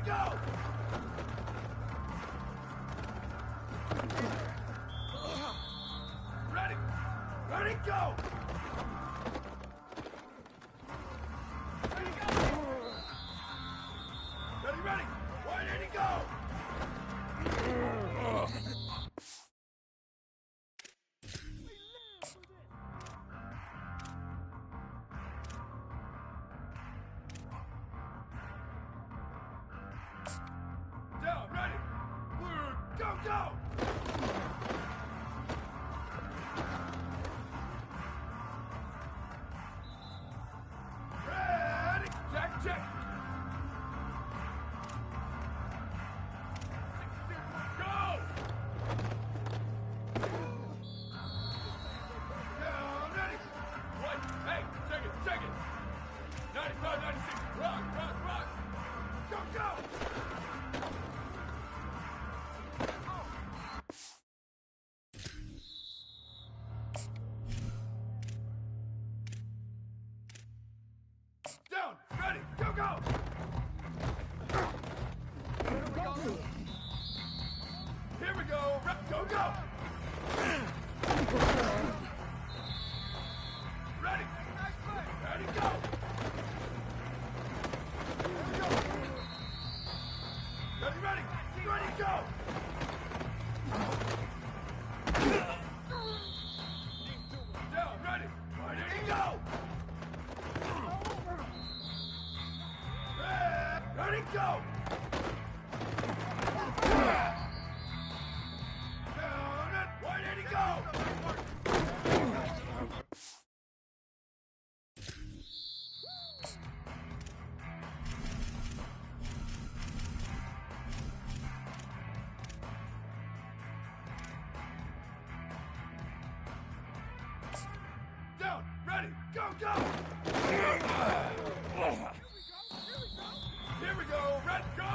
go! Ready! Ready, go! Ready, go! Ready, ready! Why did he go? Down, ready! Blue, go, go! Ready! Check, check! Go! Down, ready! What? Hey, check it, check it! 95, 96, rock, rock, rock! Go, go! Down! Ready! Go, go! Here we go! Go, go! Ready! Ready, go! Ready, ready! Ready, go! Down, ready! Ready, go! Ready, go! Down it! Why did he go? Down! Ready! Go, go! Here we go! Red, go!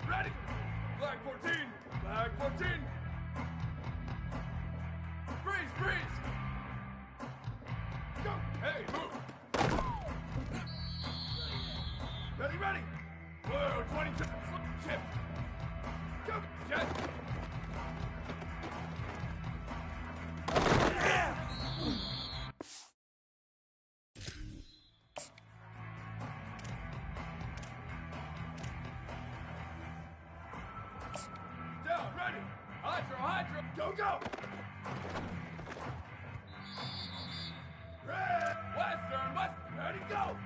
Ready! Flag 14! Flag 14! Freeze! Freeze! Go! Hey, move! Ready, ready! Blue, 22, shift! Go, jet! Down, ready! Hydro, hydro! Go, go! Red! Western, west! Ready, go!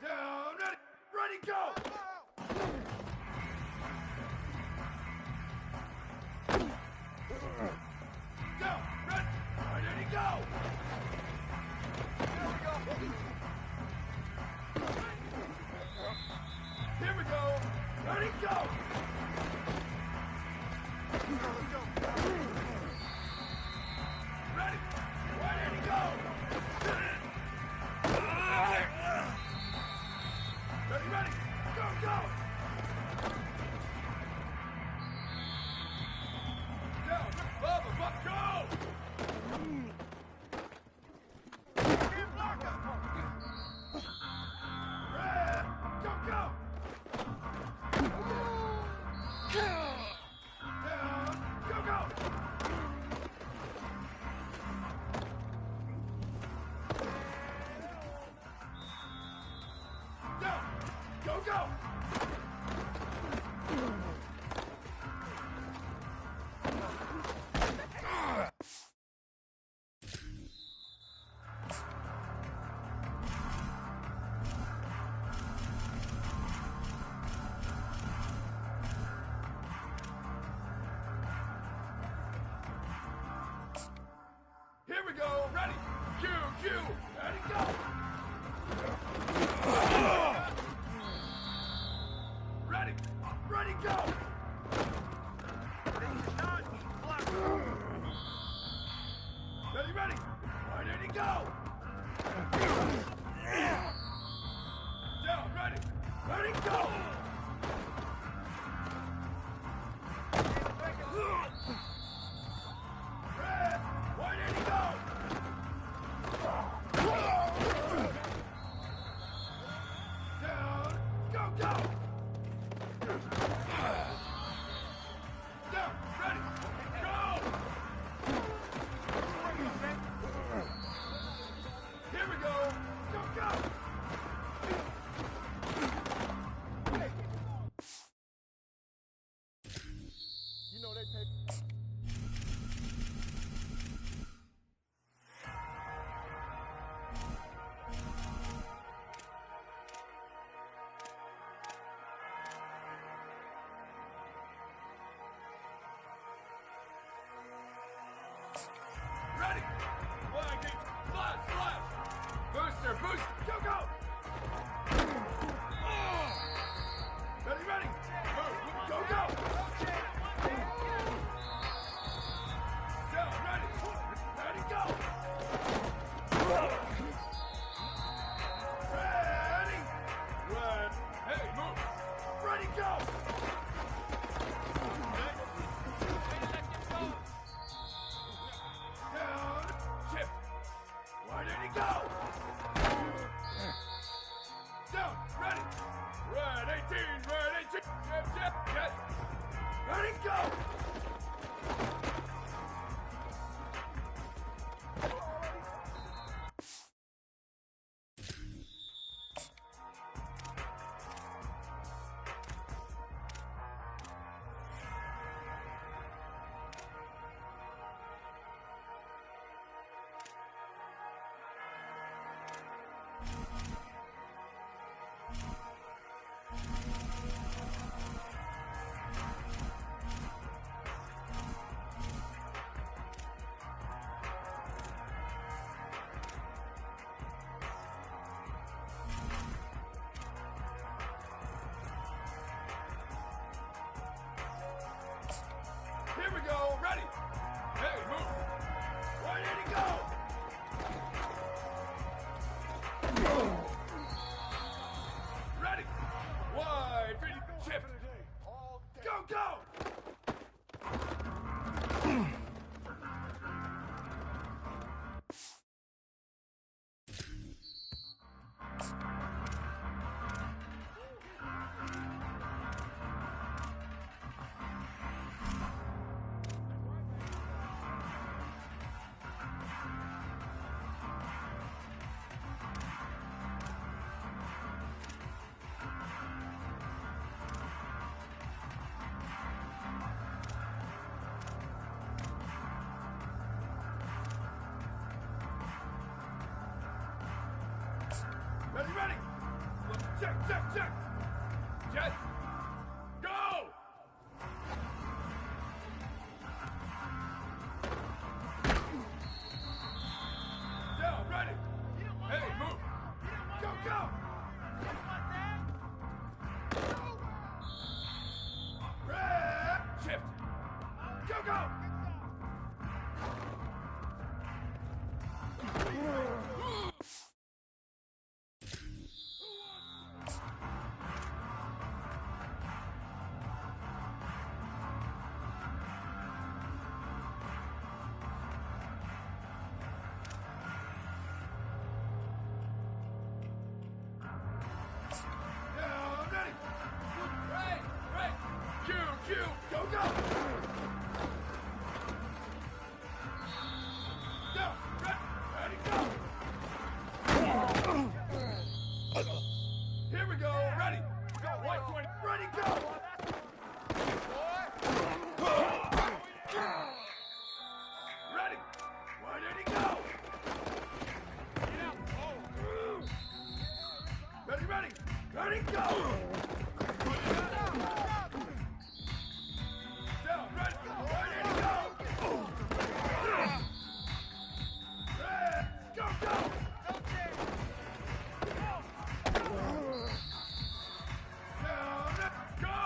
Down, ready, ready, go! Down, ready, ready, go! Here we go! Ready, go! Ready, where did he go? Ready, ready, go, go! Down, bubble, up, go! Red, go, go! Down, go, go! Down, go, go! Here we go, ready! Q, ready, go! Ready, ready, go! Ready, ready, Why did he go? Down, ready! Ready, go! Red, why did he go? Down, go, go! Down, ready, go! Here we go! Go, go! You know they take... Ready! Flag gate! Flash! Flash! Booster! Boost! Go! Go! Ready! Ready! Move! Go! Go! Down! Ready! Ready! Go! Ready! Red! Hey! Move! Ready! Go! Down! Shift! Why did he go? Down! Ready! Red 18! Red 18! Shift! Shift! Yes! Ready! Go! Here we go! Ready! Hey, move! Why did he go? Ready! Wide! Ready! Shift! Go, go! Ready, ready! Check, check, check! Jet! Go! Down, ready! Hey, move! Go, go! Red! Shift! Go, go! Down, ready! Right, right! Q, Q! Go, go! Down, ready, go! Here we go, ready! Go, 120, ready, go! Ready! Why did he go? Ready, ready! Ready, go! Down, ready! Why did he go? Red, go, go! Down, go! Down, go, go!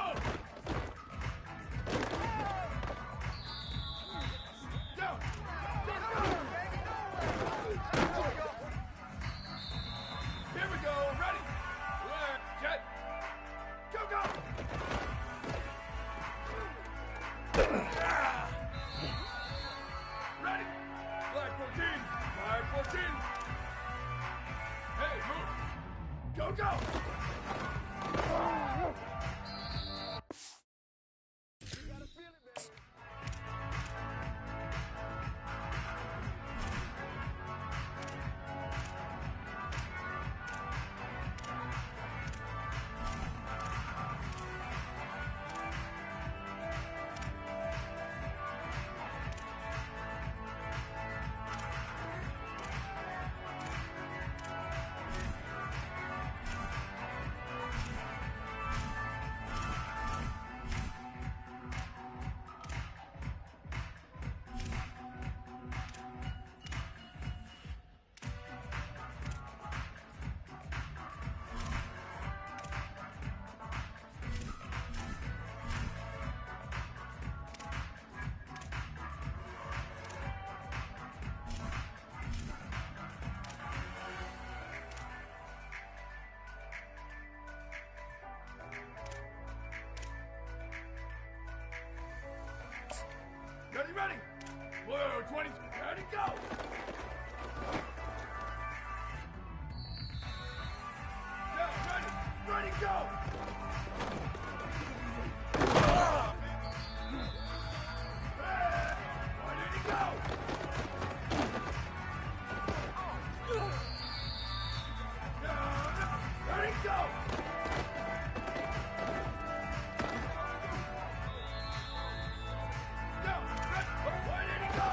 14. Hey, move. Go, go. Ready, ready. Blue, 20, ready, go. Go, ready, ready, go. Where did he go? Ready, go. Where did he go?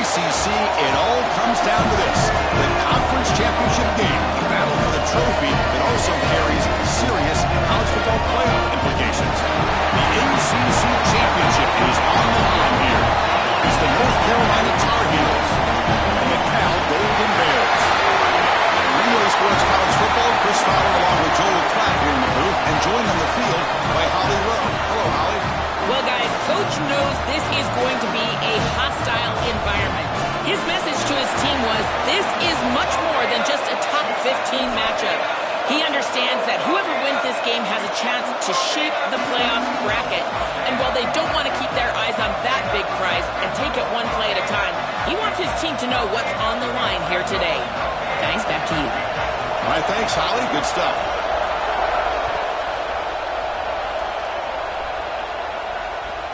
ACC, it all comes down to this. The conference championship game, the battle for the trophy that also carries serious college football playoff implications. The ACC championship is on the line here. It's the North Carolina Tar Heels and the Cal Golden Bears. Relay Sports College Football, Chris Fowler along with Joel Klatt here in the booth, and joined on the field by Holly Rowe. Hello, Holly. Well, guys, Coach knows this is going to be a hostile environment. His message to his team was, this is much more than just a top 15 matchup. He understands that whoever wins this game has a chance to shape the playoff bracket. And while they don't want to keep their eyes on that big prize and take it one play at a time, he wants his team to know what's on the line here today. Guys, back to you. All right, thanks, Holly. Good stuff.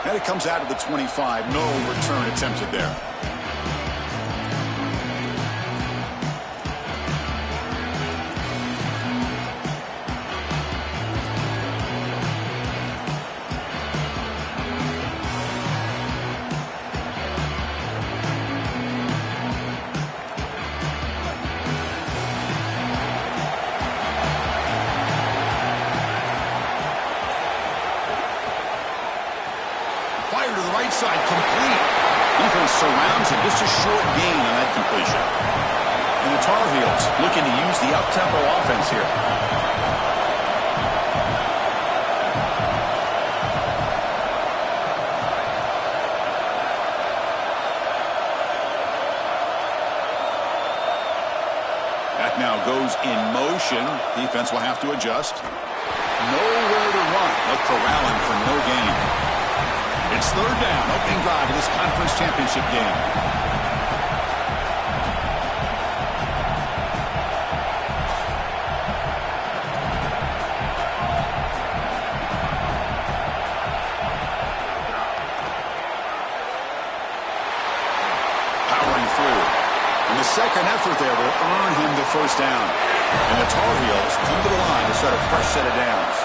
And it comes out of the 25. No return attempted there. Side complete. Defense surrounds him. Just a short gain on that completion. And the Tar Heels looking to use the up-tempo offense here. Back now goes in motion. Defense will have to adjust. Nowhere to run. They'll corral him for no gain. It's third down, opening drive in this conference championship game. Powering through. And the second effort there will earn him the first down. And the Tar Heels come to the line to start a fresh set of downs.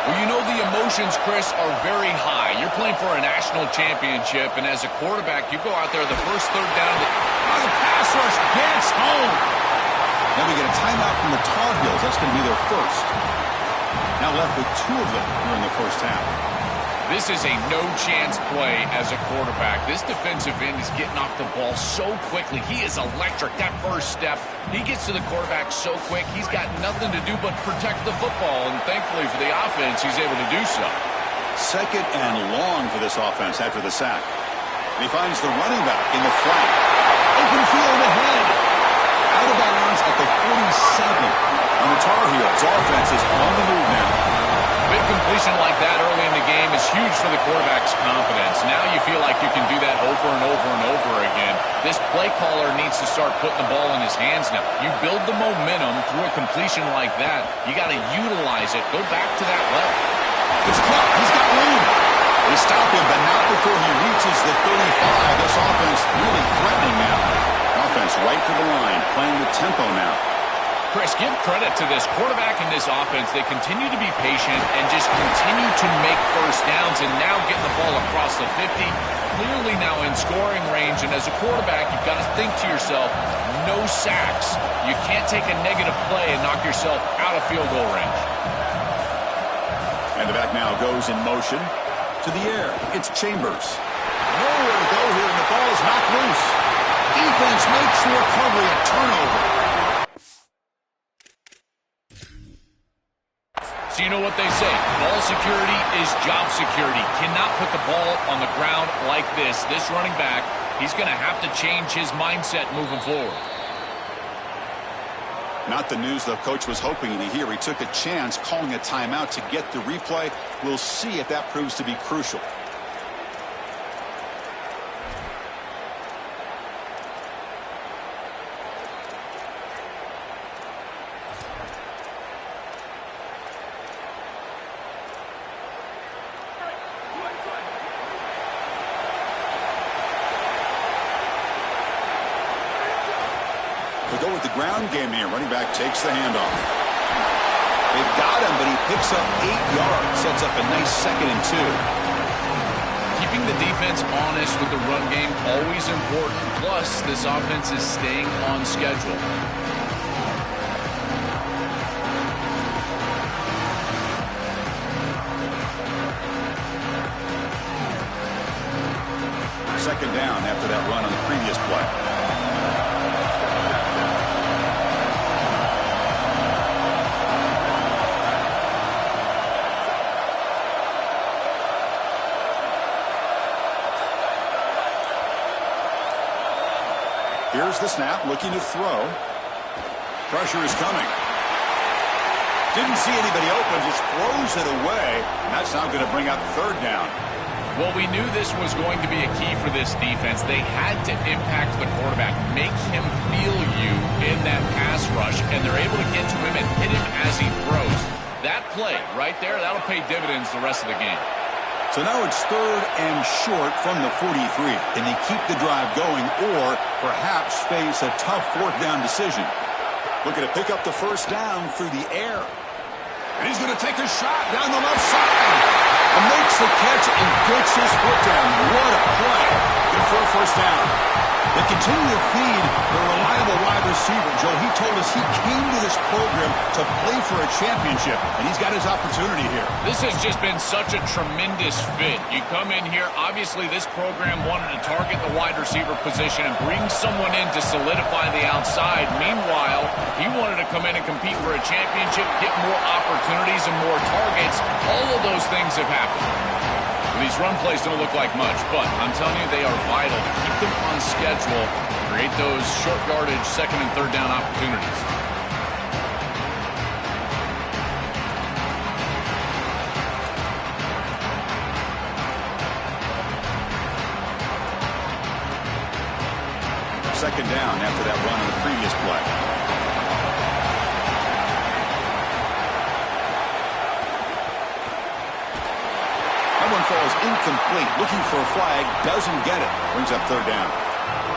Well, you know the emotions, Chris, are very high. You're playing for a national championship, and as a quarterback, you go out there the first third down. The pass rush gets home. Then we get a timeout from the Tar Heels. That's going to be their first. Now left with two of them during the first half. This is a no-chance play as a quarterback. This defensive end is getting off the ball so quickly. He is electric. That first step, he gets to the quarterback so quick, he's got nothing to do but protect the football. And thankfully for the offense, he's able to do so. Second and long for this offense after the sack. And he finds the running back in the flat. Open field ahead. Out of bounds at the 47. And the Tar Heels offense is on the move now. Big completion like that early in the game is huge for the quarterback's confidence. Now you feel like you can do that over and over and over again. This play caller needs to start putting the ball in his hands now. You build the momentum through a completion like that. You got to utilize it. Go back to that level. It's caught. He's got room. They stop him, but not before he reaches the 35. This offense really threatening now. Offense right to the line, playing with tempo now. Chris, give credit to this quarterback and this offense. They continue to be patient and just continue to make first downs, and now getting the ball across the 50, clearly now in scoring range. And as a quarterback, you've got to think to yourself, no sacks. You can't take a negative play and knock yourself out of field goal range. And the back now goes in motion to the air. It's Chambers. Nowhere to go here, and the ball is knocked loose. Defense makes the recovery, a turnover. So you know what they say, ball security is job security. Cannot put the ball on the ground like this. This running back, he's going to have to change his mindset moving forward. Not the news the coach was hoping to hear. He took a chance calling a timeout to get the replay. We'll see if that proves to be crucial. They'll go with the ground game here. Running back takes the handoff. They've got him, but he picks up 8 yards. Sets up a nice 2nd and 2. Keep Keeping the defense honest with the run game, always important. Plus, this offense is staying on schedule. Second down after that run on the previous play. Here's the snap, looking to throw. Pressure is coming. Didn't see anybody open, just throws it away. And that's now going to bring out third down. Well, we knew this was going to be a key for this defense. They had to impact the quarterback, make him feel you in that pass rush, and they're able to get to him and hit him as he throws. That play right there, that'll pay dividends the rest of the game. So now it's third and short from the 43. Can they keep the drive going or perhaps face a tough fourth down decision? Looking to pick up the first down through the air. And he's going to take a shot down the left side. And makes the catch and gets his foot down. What a play. Good for a first down. They continue to feed the reliable wide receiver. Joe, he told us he came to this program to play for a championship, and he's got his opportunity here. This has just been such a tremendous fit. You come in here, obviously this program wanted to target the wide receiver position and bring someone in to solidify the outside. Meanwhile, he wanted to come in and compete for a championship, get more opportunities and more targets. All of those things have happened. These run plays don't look like much, but I'm telling you, they are vital to keep them on schedule, create those short yardage second and third down opportunities. Second down after that run on the previous play. Falls incomplete, looking for a flag, doesn't get it, brings up third down.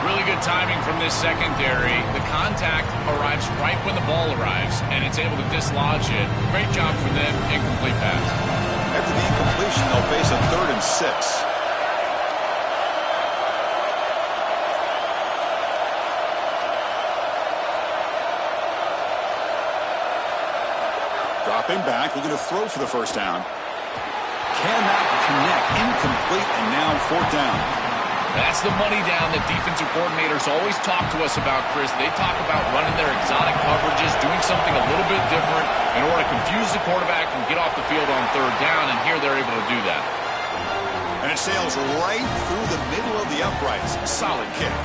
Really good timing from this secondary. The contact arrives right when the ball arrives, and it's able to dislodge it. Great job from them, incomplete pass. After the incompletion, they'll face a 3rd and 6. Dropping back, looking to throw for the first down. Cannot connect, incomplete, and now fourth down. That's the money down that defensive coordinators always talk to us about, Chris. They talk about running their exotic coverages, doing something a little bit different in order to confuse the quarterback and get off the field on third down, and here they're able to do that. And it sails right through the middle of the uprights. Solid kick.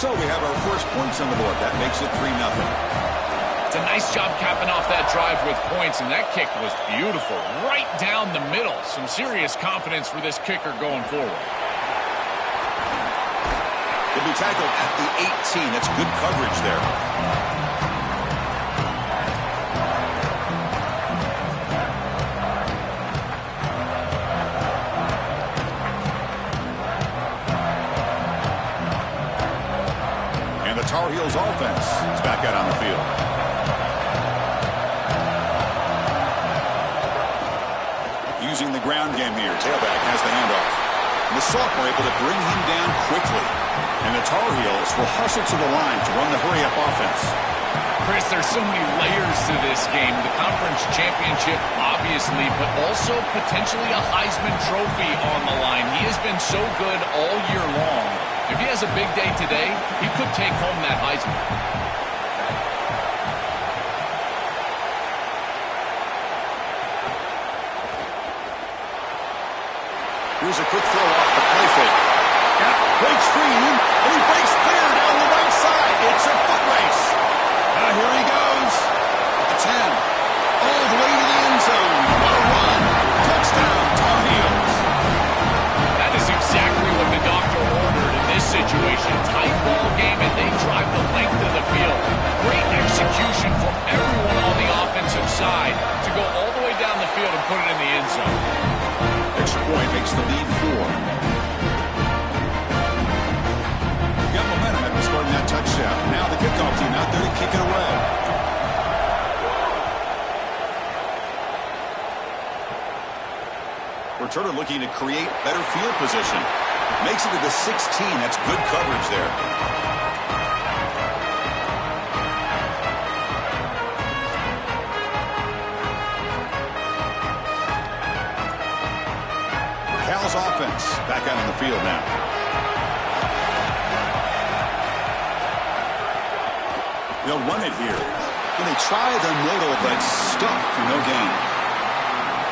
So we have our first points on the board. That makes it 3-0. It's a nice job capping off that drive with points, and that kick was beautiful. Right down the middle. Some serious confidence for this kicker going forward. He'll be tackled at the 18. That's good coverage there. And the Tar Heels offense is back out on the field. Using the ground game here. Tailback has the handoff. And the sophomore able to bring him down quickly. And the Tar Heels will hustle to the line to run the hurry-up offense. Chris, there's so many layers to this game. The conference championship, obviously, but also potentially a Heisman Trophy on the line. He has been so good all year long. If he has a big day today, he could take home that Heisman. Here's a quick throw off the play fake. Breaks free, and he breaks clear down the right side. It's a foot race. Now here he goes. At the 10. All the way to the end zone. What a run. Touchdown, Tar Heels. That is exactly what the doctor ordered in this situation. Tight ball game, and they drive the length of the field. Great execution from everyone on the offensive side to go all the way down the field and put it in the end zone. Extra point makes the lead 4. Got momentum after scoring that touchdown. Now the kickoff team out there to kick it away. Returner looking to create better field position. Makes it to the 16. That's good coverage there. Cal's offense back out on the field now. They'll run it here. And they try the middle, but stuck for no gain.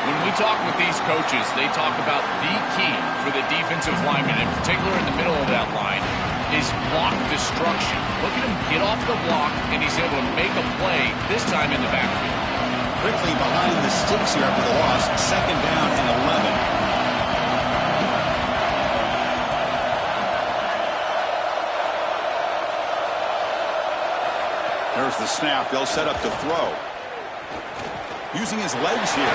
When we talk with these coaches, they talk about the key for the defensive lineman, in particular in the middle of that line, is block destruction. Look at him get off the block, and he's able to make a play, this time in the backfield. Quickly behind the sticks here after the loss. 2nd down and 11. There's the snap. They'll set up to throw. Using his legs here.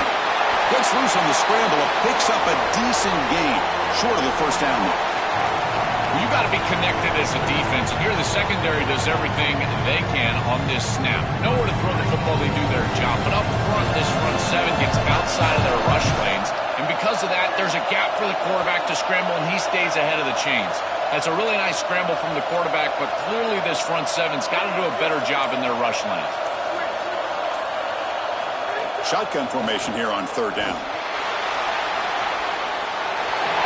Gets loose on the scramble. Picks up a decent gain. Short of the first down. You got to be connected as a defense, and here the secondary does everything they can on this snap. Nowhere to throw the football, they do their job. But up front, this front 7 gets outside of their rush lanes. And because of that, there's a gap for the quarterback to scramble, and he stays ahead of the chains. That's a really nice scramble from the quarterback, but clearly this front 7's got to do a better job in their rush lanes. Shotgun formation here on 3rd down.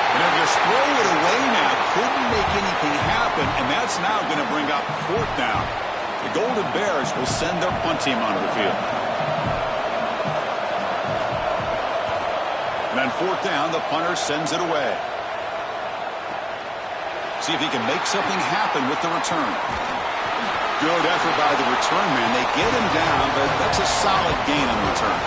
And they'll just throw it away now. Couldn't make anything happen, and that's now going to bring up 4th down. The Golden Bears will send their punt team onto the field. And on 4th down, the punter sends it away. See if he can make something happen with the return. Good effort by the return man. They get him down, but that's a solid gain on the return.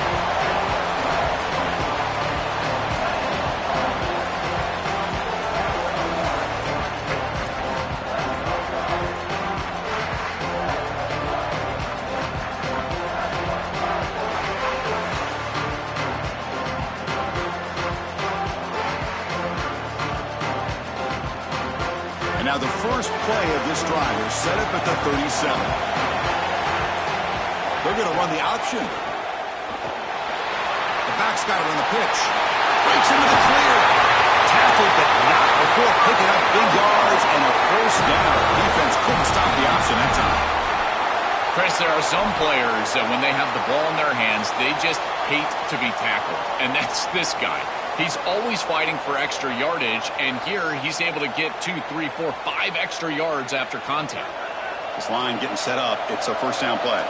Now the first play of this drive is set up at the 37. They're going to run the option. The back's got it on the pitch. Breaks into the clear. Tackled but not before picking up big yards and a first down. Defense couldn't stop the option that time. Chris, there are some players that when they have the ball in their hands, they just hate to be tackled. And that's this guy. He's always fighting for extra yardage, and here he's able to get 2, 3, 4, 5 extra yards after contact. This line getting set up. It's a first down play.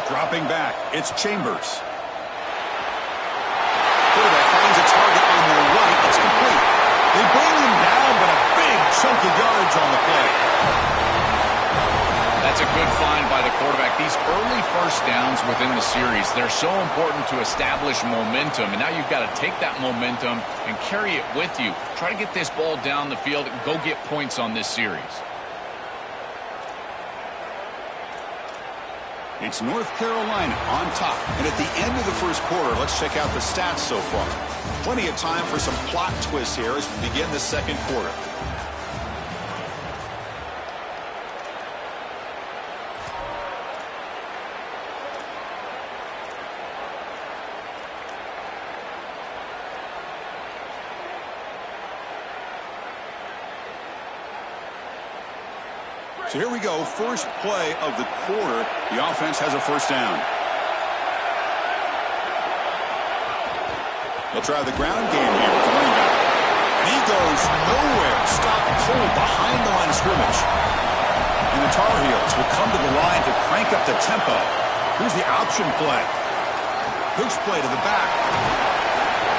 Dropping back. It's Chambers. Quarterback finds a target on the right. It's complete. They bring him down, but a big chunk of yardage on the play. That's a good find by the quarterback. These early first downs within the series, they're so important to establish momentum. And now you've got to take that momentum and carry it with you. Try to get this ball down the field and go get points on this series. It's North Carolina on top. And at the end of the first quarter, let's check out the stats so far. Plenty of time for some plot twists here as we begin the second quarter. So here we go, first play of the quarter. The offense has a first down. They'll try the ground game here with the running back. And he goes nowhere. Stopped cold behind the line of scrimmage. And the Tar Heels will come to the line to crank up the tempo. Here's the option play. Push play to the back.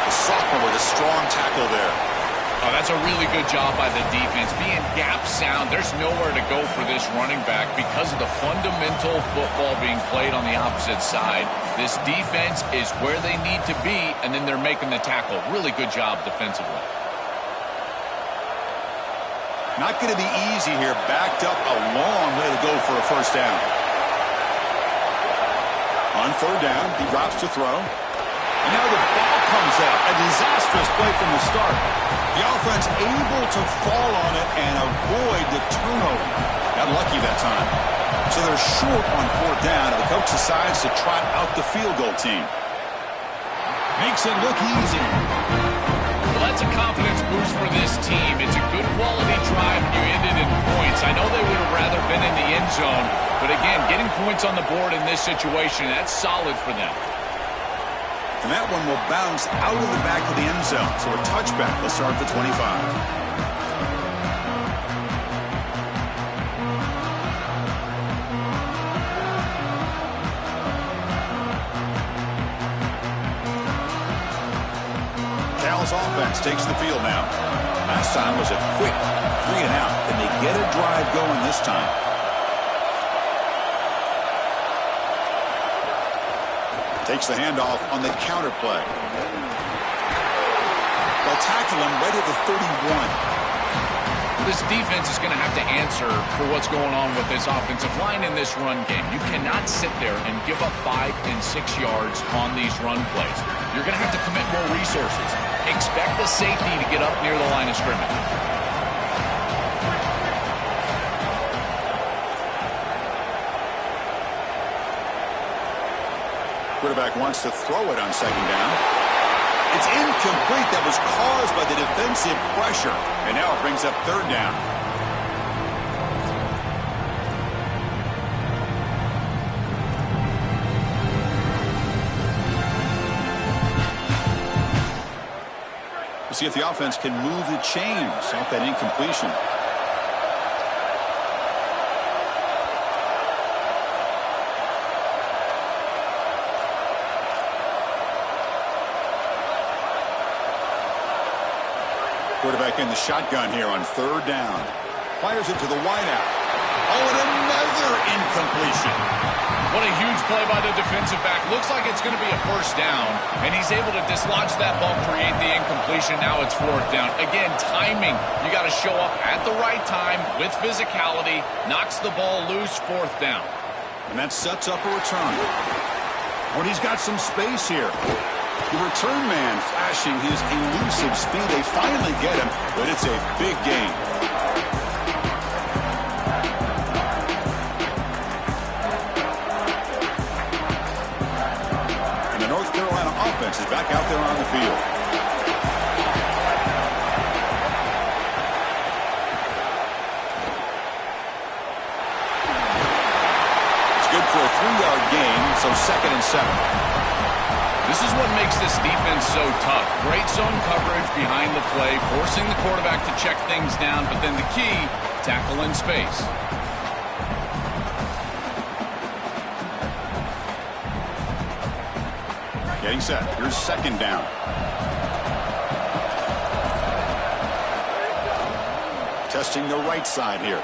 The sophomore with a strong tackle there. Oh, that's a really good job by the defense. Being gap sound, there's nowhere to go for this running back because of the fundamental football being played on the opposite side. This defense is where they need to be, and then they're making the tackle. Really good job defensively. Not going to be easy here. Backed up a long way to go for a first down. On third down, he drops to throw. And now the ball comes out. A disastrous play from the start. The offense able to fall on it and avoid the turnover. Got lucky that time. So they're short on 4th down, and the coach decides to trot out the field goal team. Makes it look easy. Well, that's a confidence boost for this team. It's a good quality drive, and you ended in points. I know they would have rather been in the end zone, but again, getting points on the board in this situation, that's solid for them. And that one will bounce out of the back of the end zone. So a touchback. Let's start at the 25. Offense takes the field now. Last time was a quick 3 and out. Can they get a drive going this time? Takes the handoff on the counter play. They'll tackle him right at the 31. This defense is going to have to answer for what's going on with this offensive line in this run game. You cannot sit there and give up 5 and 6 yards on these run plays. You're going to have to commit more resources. Expect the safety to get up near the line of scrimmage. Quarterback wants to throw it on 2nd down. It's incomplete. That was caused by the defensive pressure. And now it brings up 3rd down. We'll see if the offense can move the chains off that incompletion. Quarterback in the shotgun here on 3rd down. Fires it to the wideout. Oh, and another incompletion. What a huge play by the defensive back. Looks like it's going to be a 1st down, and he's able to dislodge that ball, create the incompletion. Now it's 4th down. Again, timing. You got to show up at the right time with physicality. Knocks the ball loose, 4th down. And that sets up a return. Oh, he's got some space here. The return man flashing his elusive speed. They finally get him, but it's a big gain. And the North Carolina offense is back out there on the field. It's good for a 3-yard gain, so 2nd and 7. This is what makes this defense so tough. Great zone coverage behind the play, forcing the quarterback to check things down, but then the key, tackle in space. Getting set. Here's 2nd down. Testing the right side here.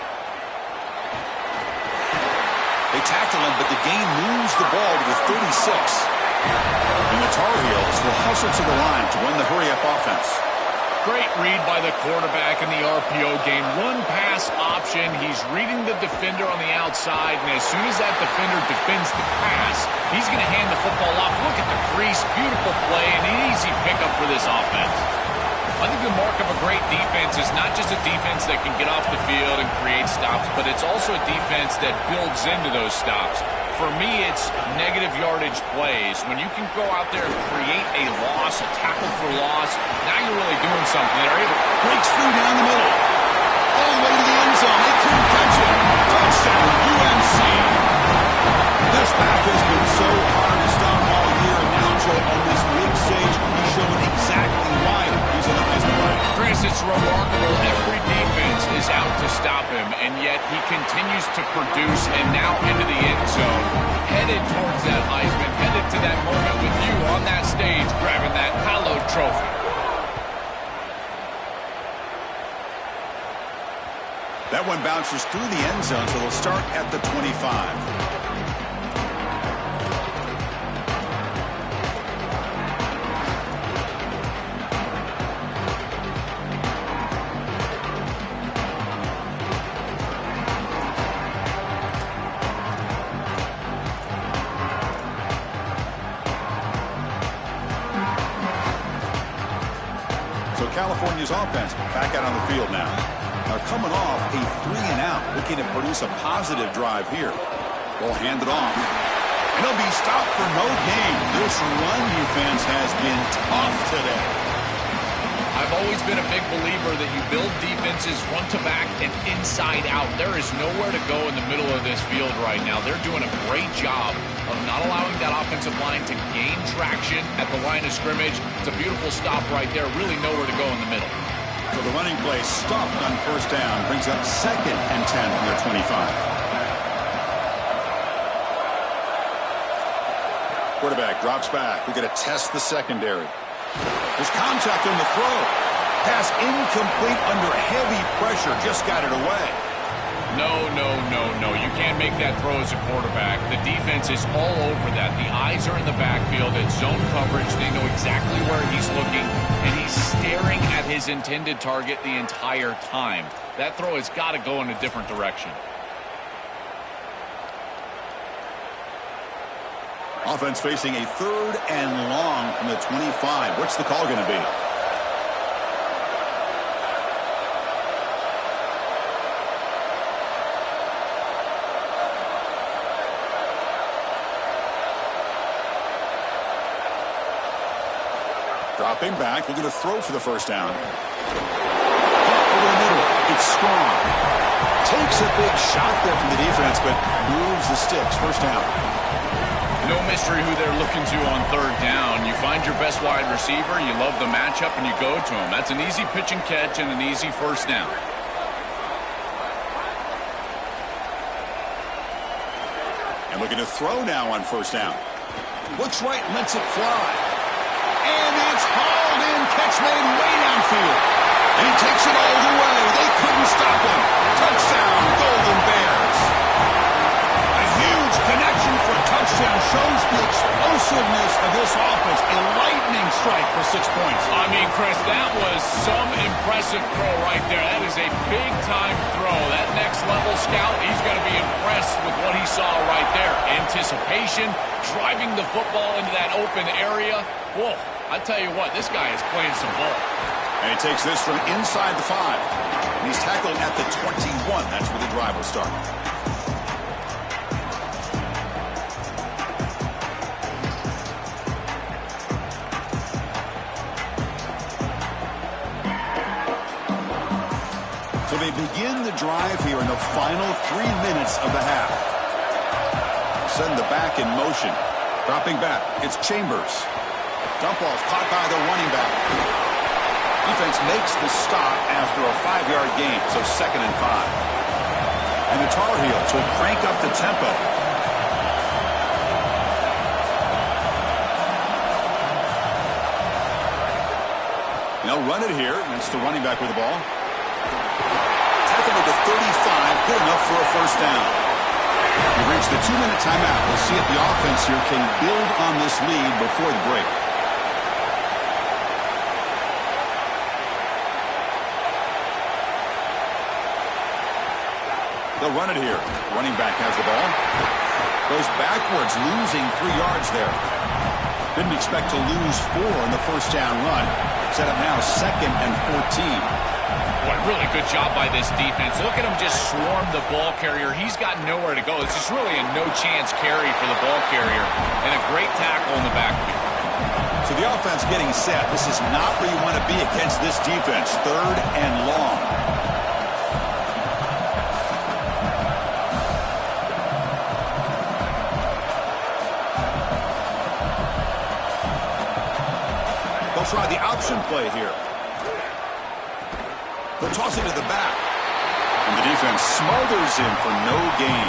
They tackle him, but the gain moves the ball to the 36. And the Tar Heels will hustle to the line to run the hurry-up offense. Great read by the quarterback in the RPO game. One pass option. He's reading the defender on the outside, and as soon as that defender defends the pass, he's going to hand the football off. Look at the crease. Beautiful play, and an easy pickup for this offense. I think the mark of a great defense is not just a defense that can get off the field and create stops, but it's also a defense that builds into those stops. For me, it's negative yardage plays. When you can go out there and create a loss, a tackle for loss, now you're really doing something. They're able to breaks through down the middle. All the way to the end zone. They couldn't catch it. Touchdown, UNC. This back has been so hard to stop all year. And now, Joe, on this big stage, he's showing exactly why he's in the Heisman running. Chris, it's remarkable. Every defense is out to stop him, and yet he continues to produce, and now into the end zone, headed towards that Heisman, headed to that moment with you on that stage, grabbing that hallowed trophy. That one bounces through the end zone, so they'll start at the 25. California's offense back out on the field now. Now coming off a 3 and out, looking to produce a positive drive here. Will hand it off. And he'll be stopped for no gain. This run defense has been tough today. I've always been a big believer that you build defenses front to back and inside out. There is nowhere to go in the middle of this field right now. They're doing a great job of not allowing that offensive line to gain traction at the line of scrimmage. It's a beautiful stop right there. Really nowhere to go in the middle. So the running play stopped on first down. Brings up 2nd and 10 from their 25. Quarterback drops back. We're going to test the secondary. There's contact on the throw. Pass incomplete under heavy pressure. Just got it away. No. You can't make that throw as a quarterback. The defense is all over that. The eyes are in the backfield. It's zone coverage. They know exactly where he's looking, and he's staring at his intended target the entire time. That throw has got to go in a different direction. Offense facing a 3rd and long from the 25. What's the call going to be? Dropping back, looking to throw for the first down. Over the middle, it's strong. Takes a big shot there from the defense, but moves the sticks. First down. No mystery who they're looking to on 3rd down. You find your best wide receiver, you love the matchup, and you go to him. That's an easy pitch and catch and an easy first down. And looking to throw now on first down. Looks right, lets it fly. And it's hauled in, catch made way downfield. And he takes it all the way. They couldn't stop him. Touchdown, Golden Bears. A huge connection for a touchdown shows the explosiveness of this offense. A lightning strike for 6 points. I mean, Chris, that was some impressive throw right there. That is a big-time throw. That next-level scout, he's going to be impressed with what he saw right there. Anticipation, driving the football into that open area. Whoa, I tell you what, this guy is playing some ball. And he takes this from inside the 5. And he's tackled at the 21. That's where the drive will start. So they begin the drive here in the final 3 minutes of the half. Send the back in motion. Dropping back, it's Chambers. Dump off caught by the running back. Defense makes the stop after a 5-yard gain, so 2nd and 5. And the Tar Heels will crank up the tempo. They'll run it here. That's the running back with the ball. Tackle at the 35, good enough for a first down. We've reached the 2-minute timeout. We'll see if the offense here can build on this lead before the break. They'll run it here. Running back has the ball. Goes backwards, losing 3 yards there. Didn't expect to lose 4 in the first down run. Set up now 2nd and 14. Boy, really good job by this defense. Look at him just swarm the ball carrier. He's got nowhere to go. It's just really a no-chance carry for the ball carrier. And a great tackle in the backfield. So the offense getting set. This is not where you want to be against this defense. 3rd and long. They'll try the option play here. They'll toss it to the back. And the defense smothers him for no gain.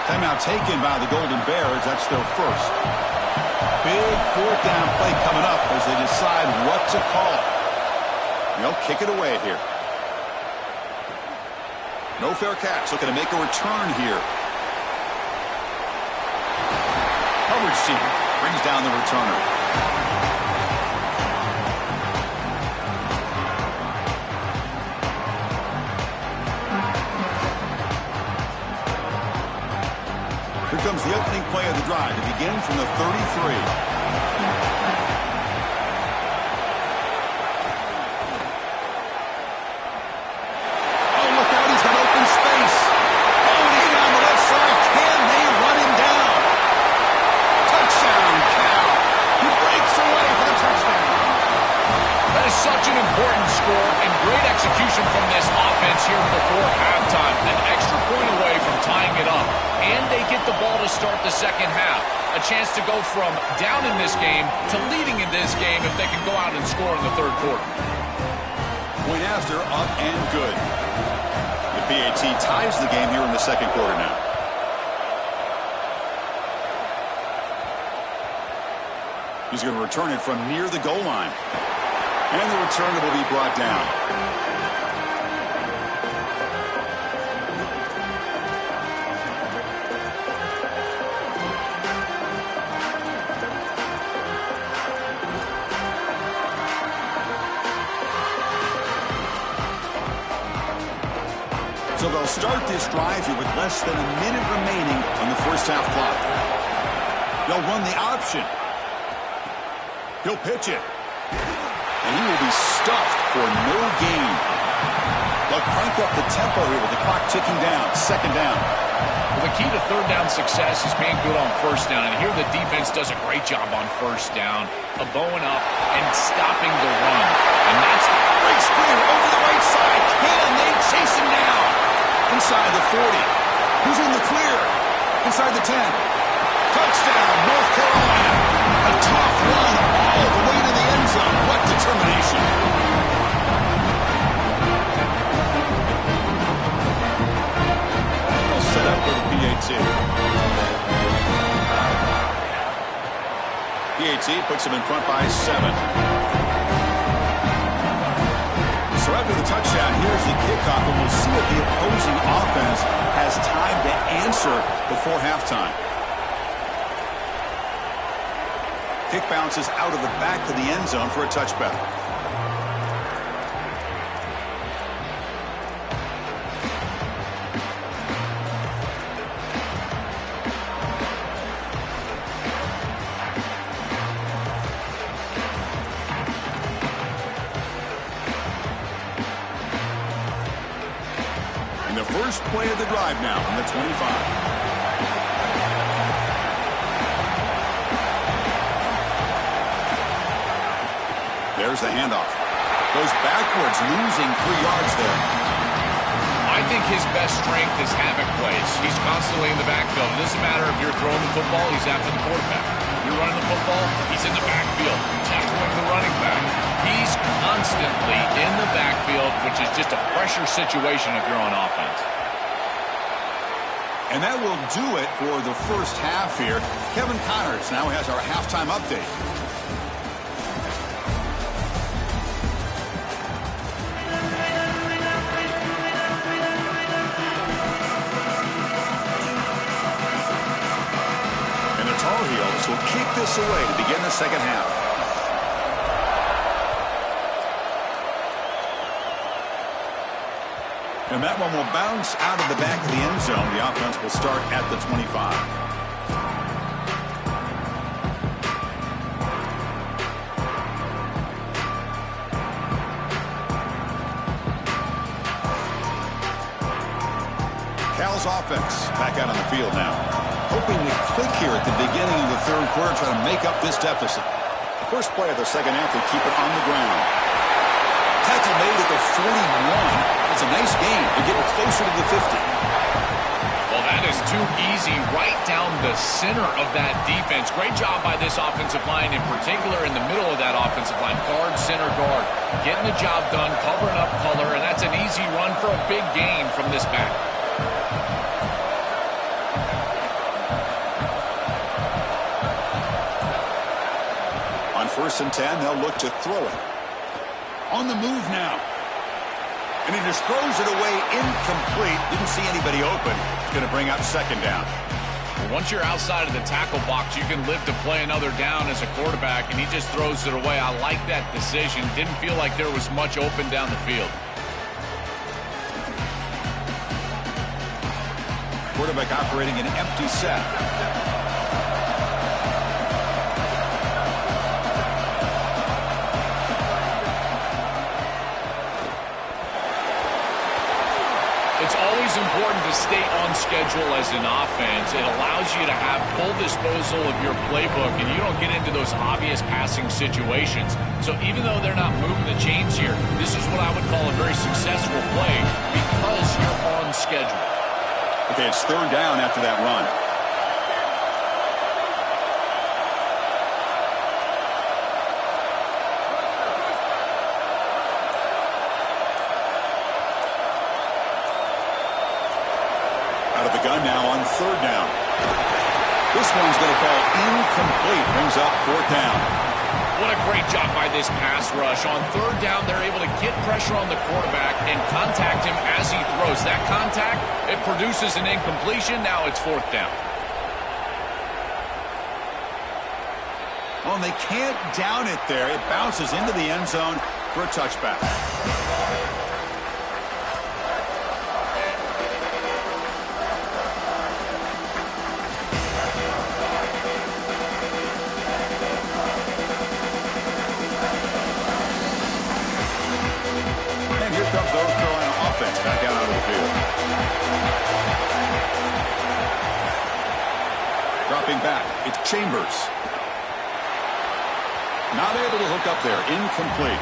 Timeout taken by the Golden Bears. That's their first. Big 4th down play coming up as they decide what to call. They'll kick it away here. No fair catch. Looking to make a return here. Coverage team brings down the returner. Here comes the opening play of the drive to begin from the 33. Oh, look out, he's got open space. Oh, and he's on the left side, can't the ball to start the second half. A chance to go from down in this game to leading in this game if they can go out and score in the third quarter. Point after, up and good. The PAT ties the game here in the second quarter now. He's going to return it from near the goal line. And the return will be brought down. So they'll start this drive here with less than a minute remaining on the first half clock. They'll run the option. He'll pitch it. And he will be stuffed for no gain. They'll crank up the tempo here with the clock ticking down. Second down. Well, the key to third down success is being good on first down. And here the defense does a great job on first down of bowing up and stopping the run. And that's a great screen over the right side. Can they chase him down? Inside the 40. Who's in the clear? Inside the 10. Touchdown, North Carolina. A tough run all the way to the end zone. What determination. They'll set up with the PAT. PAT puts him in front by 7. So after the touchdown, here's the kickoff, and we'll see if the opposing offense has time to answer before halftime. Kick bounces out of the back of the end zone for a touchback. And the first play of the drive now from the 25. There's the handoff. Goes backwards, losing 3 yards there. I think his best strength is havoc plays. He's constantly in the backfield. It doesn't matter if you're throwing the football, he's after the quarterback. If you're running the football, he's in the backfield, tackling the running back. He's constantly in the backfield, which is just a pressure situation if you're on offense. And that will do it for the first half here. Kevin Connors now has our halftime update. Will kick this away to begin the second half. And that one will bounce out of the back of the end zone. The offense will start at the 25. Cal's offense back out on the field now. Hoping to click here at the beginning of the third quarter, try to make up this deficit. First play of the second half, they keep it on the ground. Tackle made at the 41. It's a nice gain. They get it closer to the 50. Well, that is too easy right down the center of that defense. Great job by this offensive line, in particular in the middle of that offensive line. Guard, center, guard. Getting the job done, covering up color, and that's an easy run for a big gain from this back. First and 10, they'll look to throw it. On the move now. And he just throws it away incomplete. Didn't see anybody open. It's going to bring up second down. Well, once you're outside of the tackle box, you can live to play another down as a quarterback, and he just throws it away. I like that decision. Didn't feel like there was much open down the field. Quarterback operating an empty set. It's always important to stay on schedule as an offense. It allows you to have full disposal of your playbook, and you don't get into those obvious passing situations. So even though they're not moving the chains here, this is what I would call a very successful play because you're on schedule. Okay, it's third down after that run. This one's going to fall incomplete. Brings up fourth down. What a great job by this pass rush. On third down, they're able to get pressure on the quarterback and contact him as he throws. That contact, it produces an incompletion. Now it's fourth down. Well, and they can't down it there. It bounces into the end zone for a touchback. And here comes the North Carolina offense back out onto the field. Dropping back, it's Chambers. Not able to hook up there. Incomplete.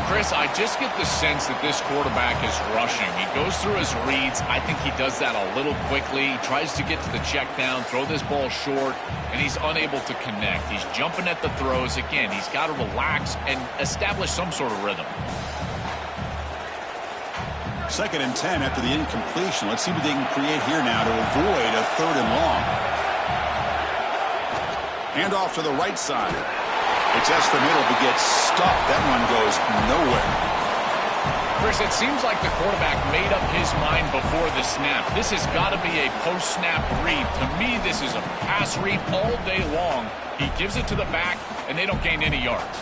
Chris, I just get the sense that this quarterback is rushing. He goes through his reads. I think he does that a little quickly. He tries to get to the check down, throw this ball short, and he's unable to connect. He's jumping at the throws. Again, he's got to relax and establish some sort of rhythm. 2nd and 10 after the incompletion. Let's see what they can create here now to avoid a 3rd and long. Hand off to the right side. It's just the middle to get stuffed. That one goes nowhere. Chris, it seems like the quarterback made up his mind before the snap. This has got to be a post-snap read. To me, this is a pass read all day long. He gives it to the back, and they don't gain any yards.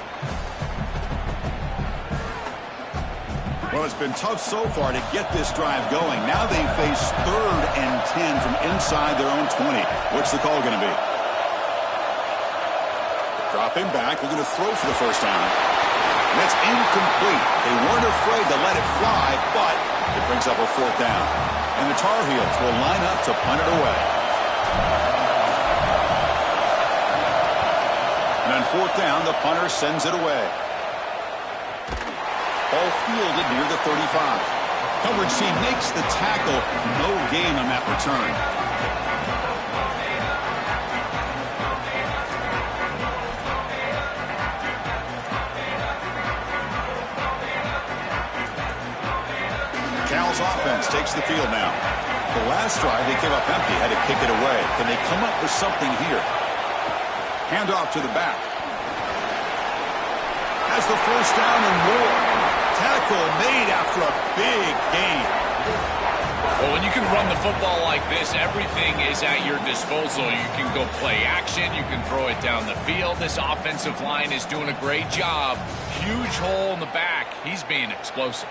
Well, it's been tough so far to get this drive going. Now they face 3rd and 10 from inside their own 20. What's the call going to be? Dropping back, they're going to throw for the first down. And it's incomplete. They weren't afraid to let it fly, but it brings up a 4th down. And the Tar Heels will line up to punt it away. And on 4th down, the punter sends it away. Ball fielded near the 35. Coverage team makes the tackle. No gain on that return. Cal's offense takes the field now. The last drive, they came up empty, had to kick it away. Can they come up with something here? Handoff to the back. Has the first down and more. Tackle made after a big gain. Well, when you can run the football like this, everything is at your disposal. You can go play action. You can throw it down the field. This offensive line is doing a great job. Huge hole in the back. He's being explosive.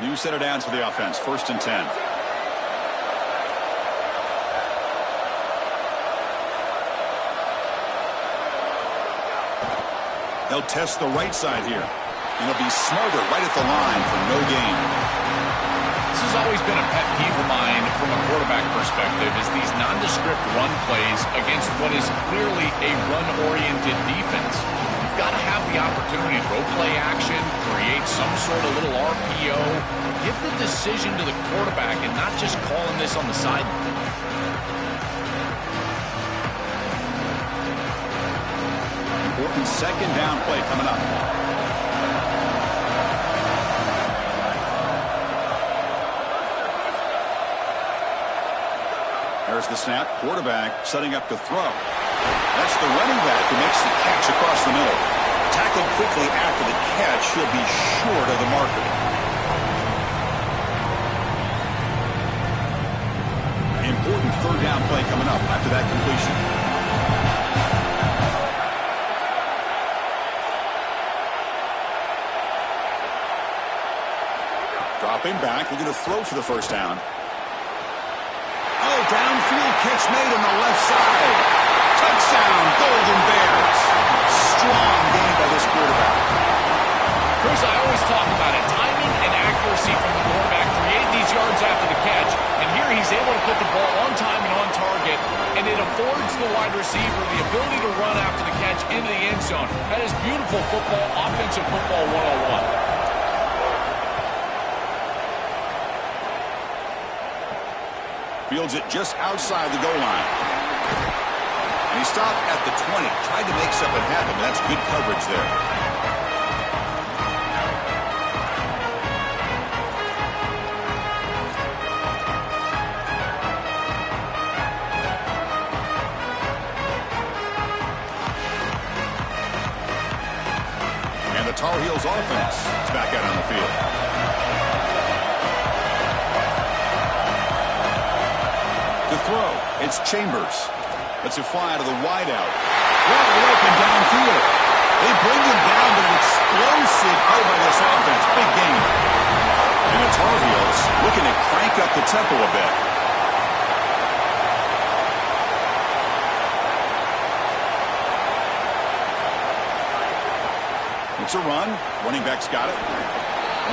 New set of downs for the offense. 1st and 10. They'll test the right side here. And it'll be Smother right at the line for no gain. This has always been a pet peeve of mine from a quarterback perspective is these nondescript run plays against what is clearly a run-oriented defense. You've got to have the opportunity to go play action, create some sort of little RPO, give the decision to the quarterback and not just calling this on the sideline. Important 2nd down play coming up. There's the snap. Quarterback setting up to throw. That's the running back who makes the catch across the middle. Tackled quickly after the catch. He'll be short of the marker. Important 3rd down play coming up after that completion. Dropping back. They're going to throw for the first down. Oh, downfield catch made on the left side. Touchdown, Golden Bears. Strong game by this quarterback. Chris, I always talk about it. Timing and accuracy from the quarterback create these yards after the catch. And here he's able to put the ball on time and on target. And it affords the wide receiver the ability to run after the catch into the end zone. That is beautiful football, offensive football 101. Fields it just outside the goal line. And he stopped at the 20. Tried to make something happen. That's good coverage there. offense is back out on the field. To throw, it's Chambers. Lets it fly out of the wideout. Wide open downfield. They bring him down, but an explosive play by this offense. Big game. And the Tar Heels looking to crank up the tempo a bit. It's a run. Running back's got it.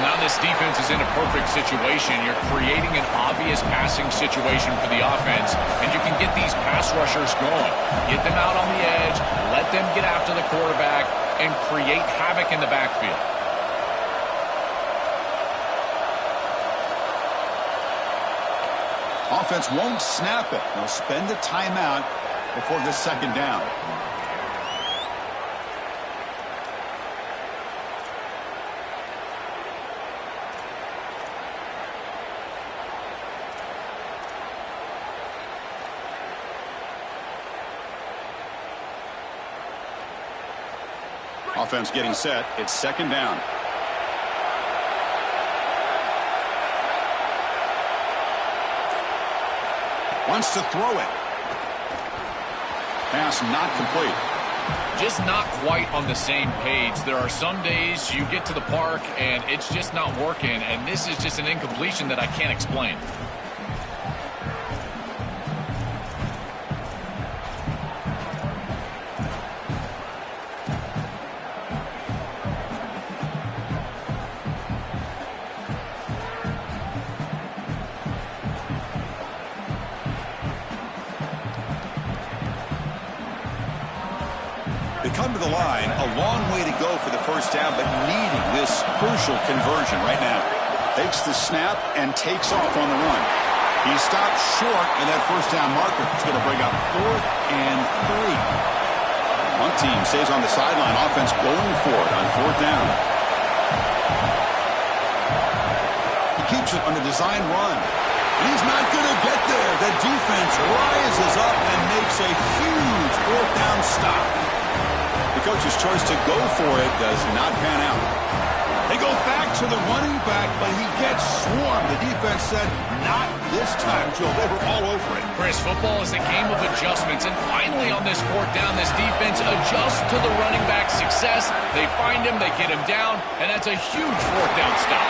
Now this defense is in a perfect situation. You're creating an obvious passing situation for the offense, and you can get these pass rushers going. Get them out on the edge, let them get after the quarterback, and create havoc in the backfield. Offense won't snap it. They'll spend a timeout before the second down. Offense getting set. It's second down. Wants to throw it. Pass not complete. Just not quite on the same page. There are some days you get to the park and it's just not working, and this is just an incompletion that I can't explain. They come to the line, a long way to go for the first down, but needing this crucial conversion right now. Takes the snap and takes off on the run. He stopped short of that first down marker. It's going to bring up 4th and 3. One team stays on the sideline. Offense going for it on 4th down. He keeps it on the design run. He's not going to get there. The defense rises up and makes a huge 4th down stop. The coach's choice to go for it does not pan out. They go back to the running back, but he gets swarmed. The defense said, not this time, Joe. They were all over it. Chris, football is a game of adjustments, and finally on this 4th down, this defense adjusts to the running back's success. They find him, they get him down, and that's a huge 4th down stop.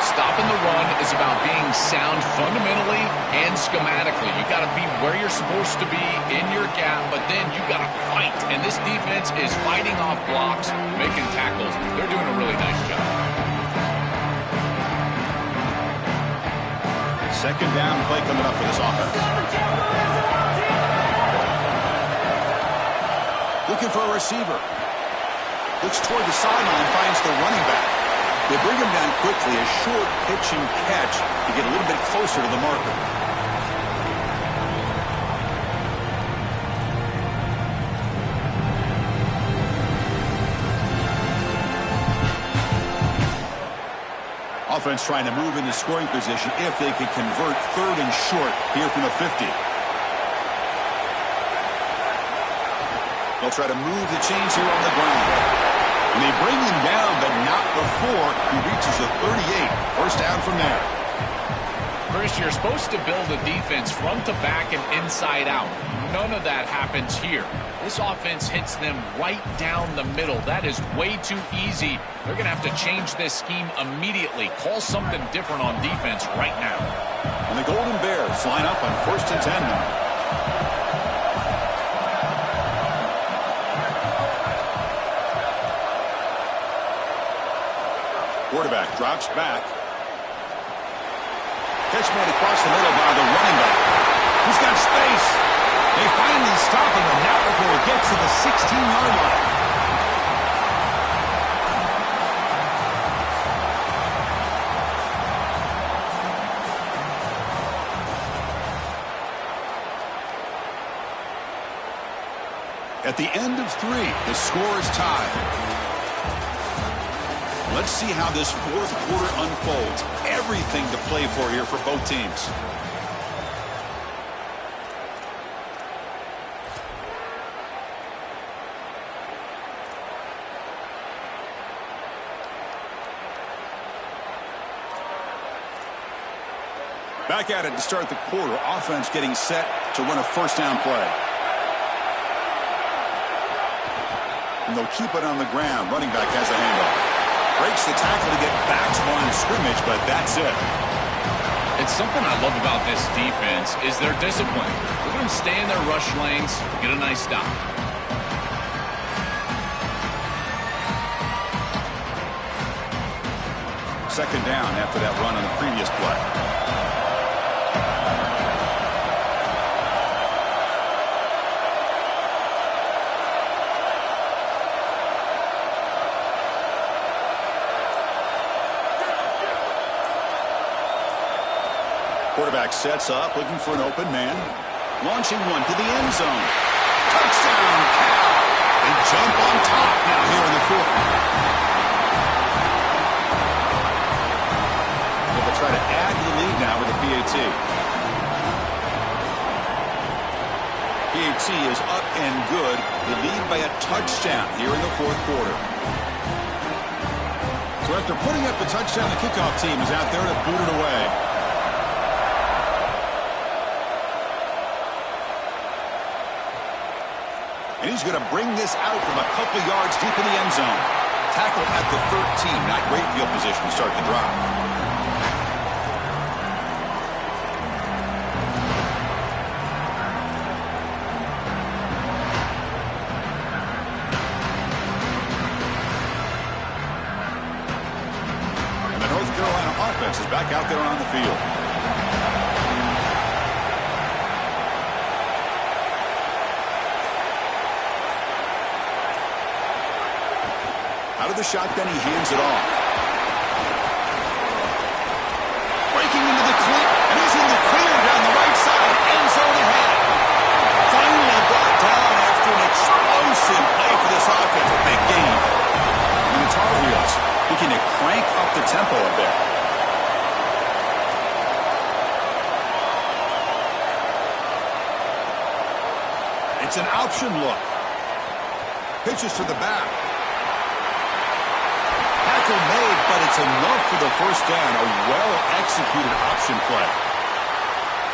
Stopping the run is about being sound fundamentally and schematically. You got to be where you're supposed to be in your gap, but then you got to fight. And this defense is fighting off blocks, making tackles. They're doing a really nice job. Second down play coming up for this offense. Looking for a receiver. Looks toward the sideline, finds the running back. They bring him down quickly, a short pitch and catch to get a little bit closer to the marker. Offense trying to move into scoring position if they can convert 3rd and short here from the 50. They'll try to move the chains here on the ground. And they bring him down, but not before he reaches the 38. First down from there. Chris, you're supposed to build a defense front to back and inside out. None of that happens here. This offense hits them right down the middle. That is way too easy. They're going to have to change this scheme immediately. Call something different on defense right now. And the Golden Bears line up on 1st and 10 now. Quarterback drops back. Catch made across the middle by the running back. He's got space. They finally stop him, and not before he gets to the 16-yard line. At the end of 3, the score is tied. Let's see how this 4th quarter unfolds. Everything to play for here for both teams. Back at it to start the quarter. Offense getting set to run a first down play. And they'll keep it on the ground. Running back has the handoff. Breaks the tackle to get back to the line of scrimmage, but that's it. It's something I love about this defense is their discipline. Look at them stay in their rush lanes, get a nice stop. Second down after that run on the previous play. Quarterback sets up, looking for an open man. Launching one to the end zone. Touchdown, Cal! They jump on top now here in the fourth. They'll try to add to the lead now with a PAT. PAT is up and good. They lead by a touchdown here in the fourth quarter. So after putting up the touchdown, the kickoff team is out there to boot it away. And he's going to bring this out from a couple yards deep in the end zone. Tackle at the 13. Not great field position to start the drive. And the North Carolina offense is back out there on the field. Out of the shotgun, he hands it off. Breaking into the clear, and he's in the clear down the right side. End zone ahead. Finally brought down after an explosive play for this offense. A big gain. And the Tar Heels looking to crank up the tempo a bit. It's an option look. Pitches to the back. Made, but it's enough for the first down. A well-executed option play.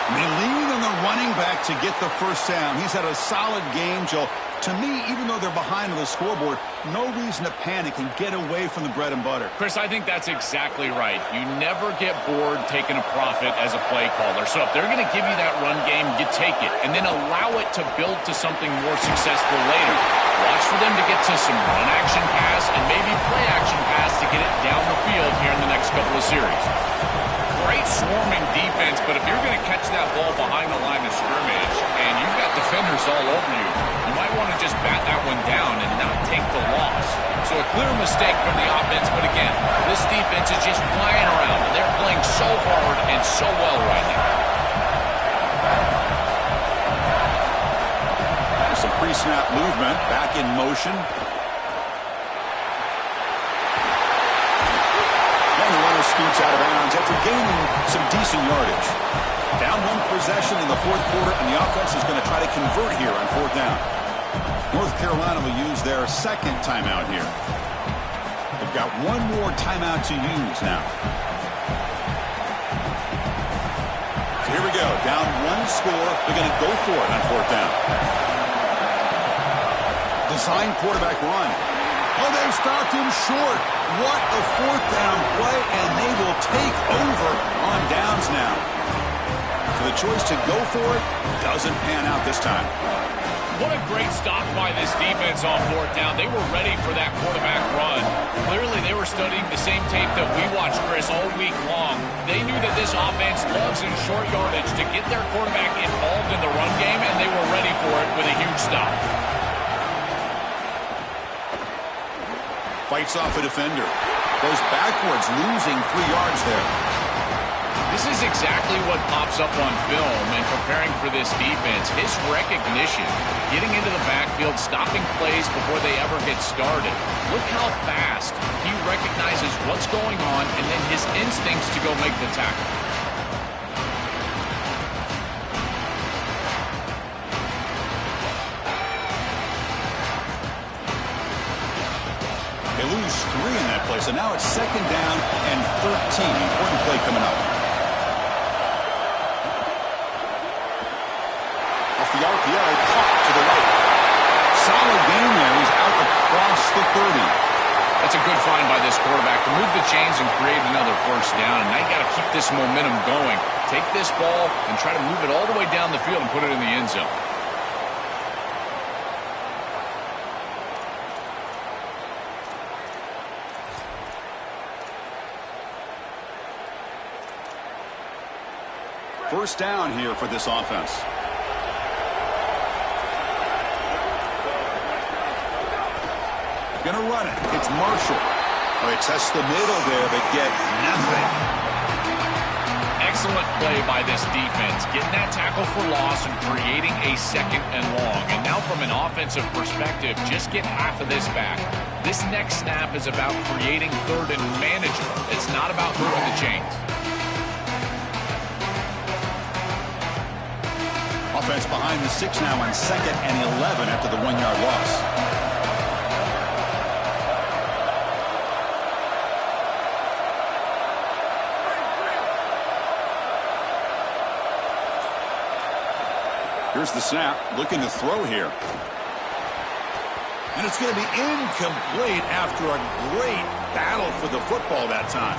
And they lean on the running back to get the first down. He's had a solid game, Joe. To me, even though they're behind on the scoreboard, no reason to panic and get away from the bread and butter. Chris, I think that's exactly right. You never get bored taking a profit as a play caller. So if they're going to give you that run game, you take it. And then allow it to build to something more successful later. Watch for them to get to some run action pass and maybe play action pass to get it down the field here in the next couple of series. Great swarming defense, but if you're going to catch that ball behind the line of scrimmage and you've got defenders all over you, you might want to just bat that one down and not take the loss. So a clear mistake from the offense, but again, this defense is just flying around, and they're playing so hard and so well right now. Some pre-snap movement, back in motion. And the runner scoots out of bounds after gaining some decent yardage. Down one possession in the fourth quarter, and the offense is going to try to convert here on fourth down. North Carolina will use their second timeout here. They've got one more timeout to use now. So here we go. Down one score. They're going to go for it on fourth down. Design quarterback run. Oh, they've stopped him short. What a fourth down play, and they will take over on downs now. So the choice to go for it doesn't pan out this time. What a great stop by this defense on fourth down. They were ready for that quarterback run. Clearly, they were studying the same tape that we watched, Chris, all week long. They knew that this offense loves in short yardage to get their quarterback involved in the run game, and they were ready for it with a huge stop. Fights off a defender. Goes backwards, losing 3 yards there. This is exactly what pops up on film and preparing for this defense. His recognition, getting into the backfield, stopping plays before they ever get started. Look how fast he recognizes what's going on and then his instincts to go make the tackle. They lose 3 in that play, so now it's second down and 13. Important play coming up. this momentum going. Take this ball and try to move it all the way down the field and put it in the end zone. First down here for this offense. Gonna run it. It's Marshall. Oh, they test the middle there, but get nothing. Excellent play by this defense, getting that tackle for loss and creating a second and long. And now from an offensive perspective, just get half of this back. This next snap is about creating third and manageable. It's not about moving the chains. Offense behind the 6 now on 2nd and 11 after the 1-yard loss. Here's the snap, looking to throw here. And it's going to be incomplete after a great battle for the football that time.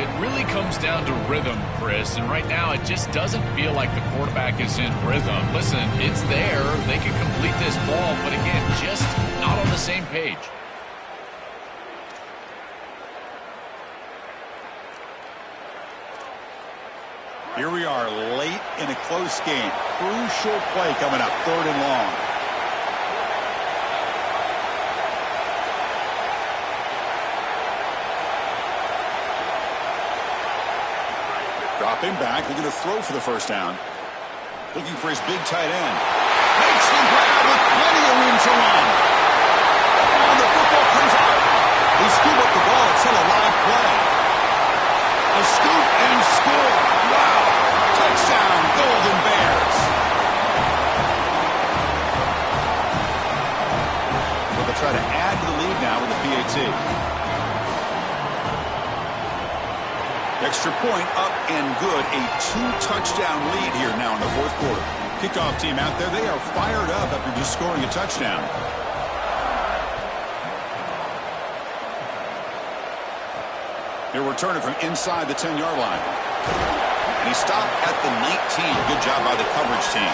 It really comes down to rhythm, Chris, and right now it just doesn't feel like the quarterback is in rhythm. Listen, it's there. They can complete this ball, but again, just not on the same page. Here we are late in a close game. Crucial play coming up, 3rd and long. Dropping back, looking to throw for the first down. Looking for his big tight end. Makes the grab with plenty of room to run. And the football comes out. They scoop up the ball. It's still a live play. A scoop and score. Wow. Touchdown, Golden Bears. Well, they'll try to add to the lead now with the PAT. Extra point up and good. A 2-touchdown lead here now in the 4th quarter. Kickoff team out there. They are fired up after just scoring a touchdown. He'll return it from inside the 10-yard line. And he stopped at the 19. Good job by the coverage team.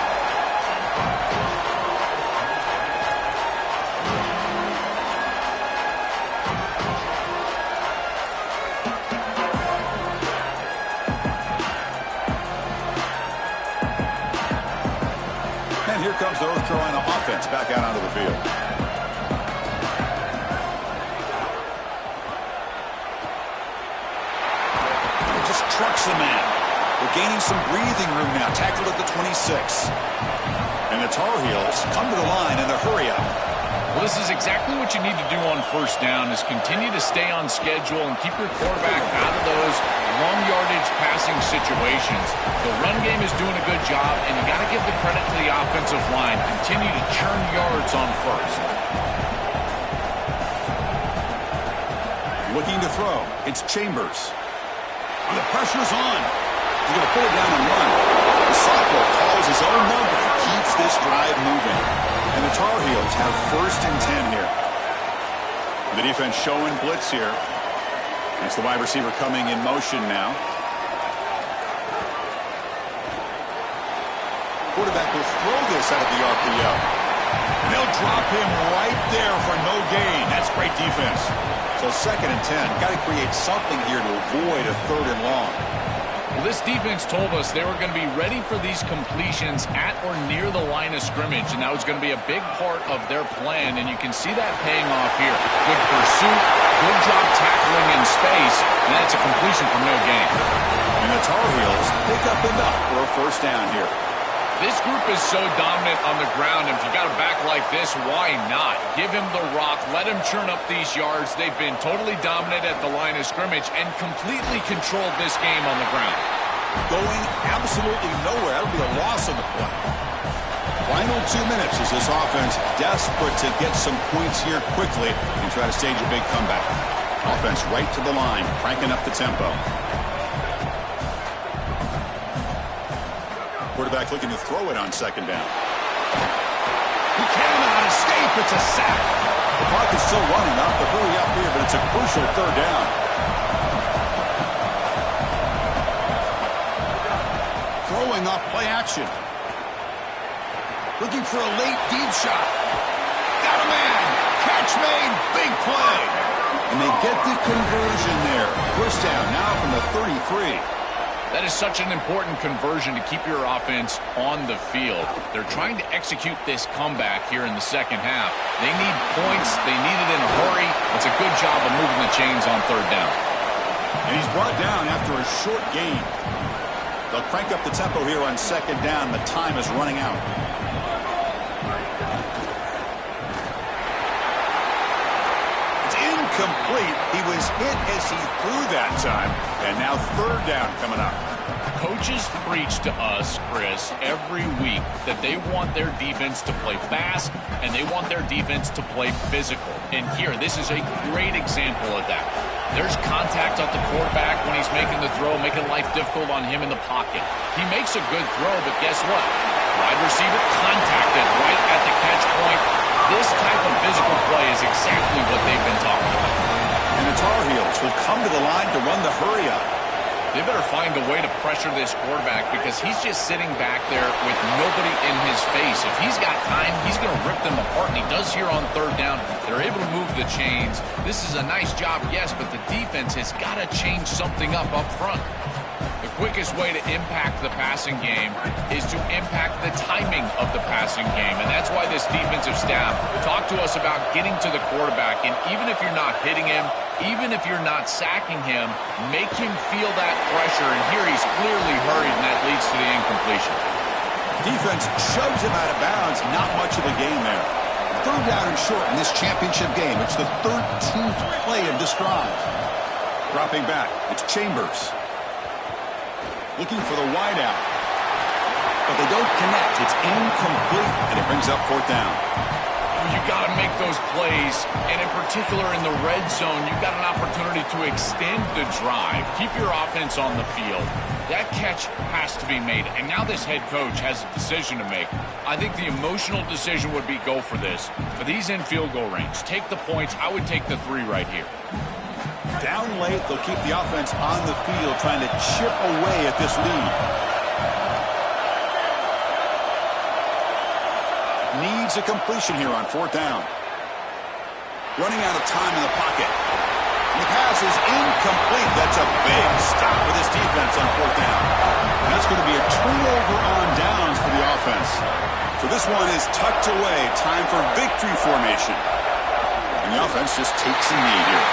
And here comes the North Carolina offense back out onto the field. Trucks the man. They're gaining some breathing room now. Tackled at the 26. And the Tar Heels come to the line in a hurry up. Well, this is exactly what you need to do on first down is continue to stay on schedule and keep your quarterback out of those long yardage passing situations. The run game is doing a good job, and you got to give the credit to the offensive line. Continue to churn yards on first. Looking to throw. It's Chambers. And the pressure's on. He's going to pull it down and run. The sophomore calls his own number and keeps this drive moving. And the Tar Heels have 1st and 10 here. The defense showing blitz here. It's the wide receiver coming in motion now. Quarterback will throw this out of the RPO. And they'll drop him right there for no gain. That's great defense. So 2nd and 10. Got to create something here to avoid a 3rd and long. Well, this defense told us they were going to be ready for these completions at or near the line of scrimmage, and that was going to be a big part of their plan, and you can see that paying off here. Good pursuit, good job tackling in space, and that's a completion for no gain. And the Tar Heels pick up enough for a first down here. This group is so dominant on the ground, and if you got a back like this, why not? Give him the rock, let him churn up these yards. They've been totally dominant at the line of scrimmage and completely controlled this game on the ground. Going absolutely nowhere. That'll be a loss on the play. Final 2 minutes as this offense desperate to get some points here quickly and try to stage a big comeback. Offense right to the line, cranking up the tempo. Quarterback looking to throw it on 2nd down. He cannot escape. It's a sack. The clock is still running. Off the hurry up here, but it's a crucial 3rd down. continuing off play action. Looking for a late deep shot. Got a man. Catch made. Big play. And they get the conversion there. First down now from the 33. That is such an important conversion to keep your offense on the field. They're trying to execute this comeback here in the second half. They need points. They need it in a hurry. It's a good job of moving the chains on third down. And he's brought down after a short gain. They'll crank up the tempo here on second down. The time is running out. It's incomplete. He was hit as he threw that time. And now third down coming up. Coaches preach to us, Chris, every week that they want their defense to play fast and they want their defense to play physical. And here, this is a great example of that. There's contact at the quarterback when he's making the throw, making life difficult on him in the pocket. He makes a good throw, but guess what? Wide receiver contacted right at the catch point. This type of physical play is exactly what they've been talking about. And the Tar Heels will come to the line to run the hurry up. They better find a way to pressure this quarterback because he's just sitting back there with nobody in his face. If he's got time, he's going to rip them apart, and he does here on third down. They're able to move the chains. This is a nice job, yes, but the defense has got to change something up front. The quickest way to impact the passing game is to impact the timing of the passing game, and that's why this defensive staff talked to us about getting to the quarterback, and even if you're not hitting him, even if you're not sacking him, make him feel that pressure, and here he's clearly hurried, and that leads to the incompletion. Defense shoves him out of bounds. Not much of a gain there. Third down and short in this championship game. It's the 13th play of this drive. Dropping back, it's Chambers. Looking for the wideout. But they don't connect. It's incomplete, and it brings up fourth down. You got to make those plays, and in particular in the red zone, you've got an opportunity to extend the drive, keep your offense on the field. That catch has to be made, and now this head coach has a decision to make. I think the emotional decision would be go for this, but he's in field goal range. Take the points. I would take the 3 right here. Down late, they'll keep the offense on the field, trying to chip away at this lead. Needs a completion here on fourth down. Running out of time in the pocket. And the pass is incomplete. That's a big stop for this defense on fourth down. And that's going to be a turnover on downs for the offense. So this one is tucked away. Time for victory formation. And the offense just takes a knee here.